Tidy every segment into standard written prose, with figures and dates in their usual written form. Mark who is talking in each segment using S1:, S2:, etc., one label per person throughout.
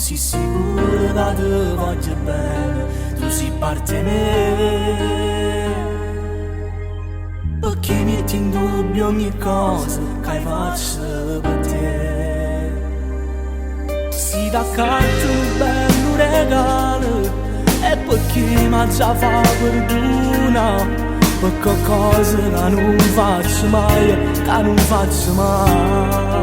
S1: sei sicura che ti voglio bene, tu sei parte mia. Perché metti in dubbio ogni cosa che faccio per te. Si d'accanto un bello regalo e perché mi già fa perdona. Perché cose che non faccio mai, che non faccio mai.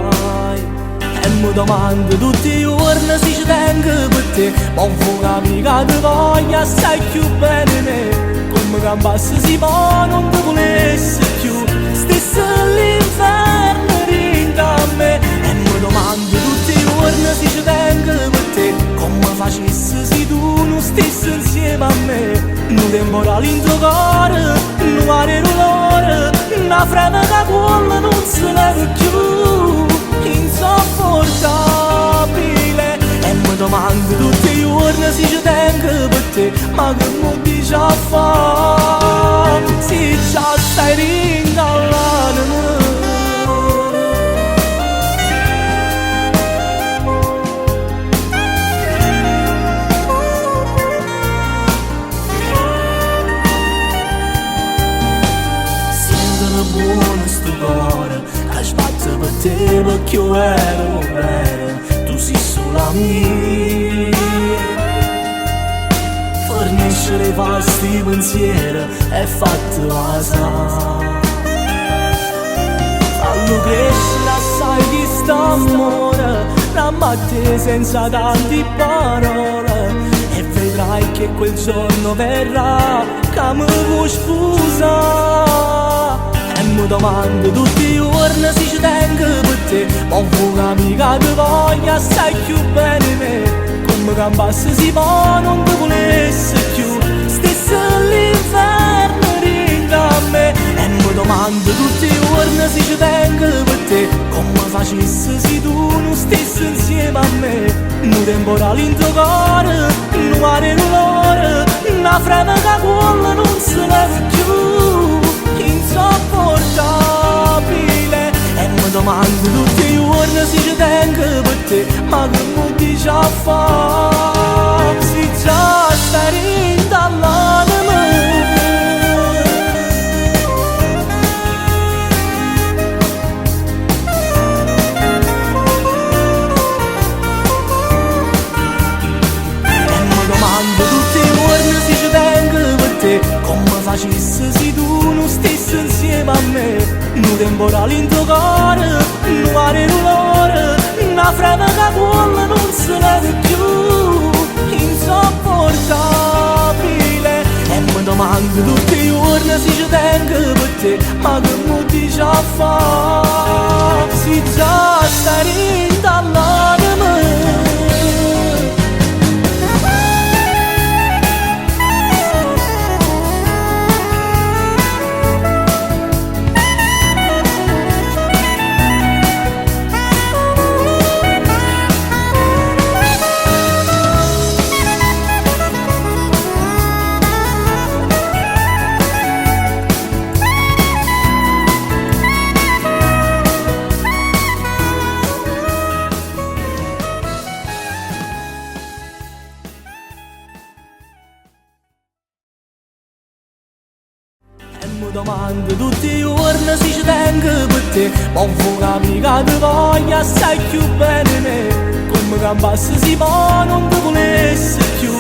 S1: E mi domando tutti i giorni se ci tengo per te. Ma un po' capire che ti voglio assai più bene me. Come cambiasse si può non ti volesse più. Stesse l'inferno rinda a me. E mi domando tutti i giorni se ci tengo per te. Come facessi se tu non stessi insieme a me. Un temporale in tuo cuore, un mare dolore, una freme che quella non se leva più. Insopportabile. E mi domando tutti i giorni se ci tengo per te. Ma che mi dici a fare se già stai ringallando? Buono sto cuore che sbatte per te perché io ero bene, tu sei sola mia. Fornisce le falsi pensieri e fatto asa. Fallo crescere assai di st'amore, rammatte senza tanti parole. E vedrai che quel giorno verrà che mi vuoi scusa. E mi domando tutti i giorni se ci tengo per te. Ma un po' amica ti voglio assai più bene me. Come cambiasse si può non ti volesse più. Stesse l'inferno rinda a me. E mi domando tutti i giorni se ci tengo per te. Come facessi se tu non stessi insieme a me. Un temporale in tuo cuore, un mare dolore, una freme che quella non se leva più. Insopportabile. E mi domando tutti i giorni se ci tengo per te. Ma che mi dici a fare se già stai rindallando me? E mi domando tutti i giorni se ci tengo per te. Come facessi se tu non stessi insieme a me. Un temporale in tuo cuore, un mare dolore, una freme che quella non se leva più. Insopportabile. E mi domando tutti i giorni se ci tengo per te. Ma che mi dici a fare se già stai rindallando me? Mi domando tutti i giorni se ci tengo per te. Ma un po' amica ti voglio assai più bene me. Come cambiasse si può non ti volesse più.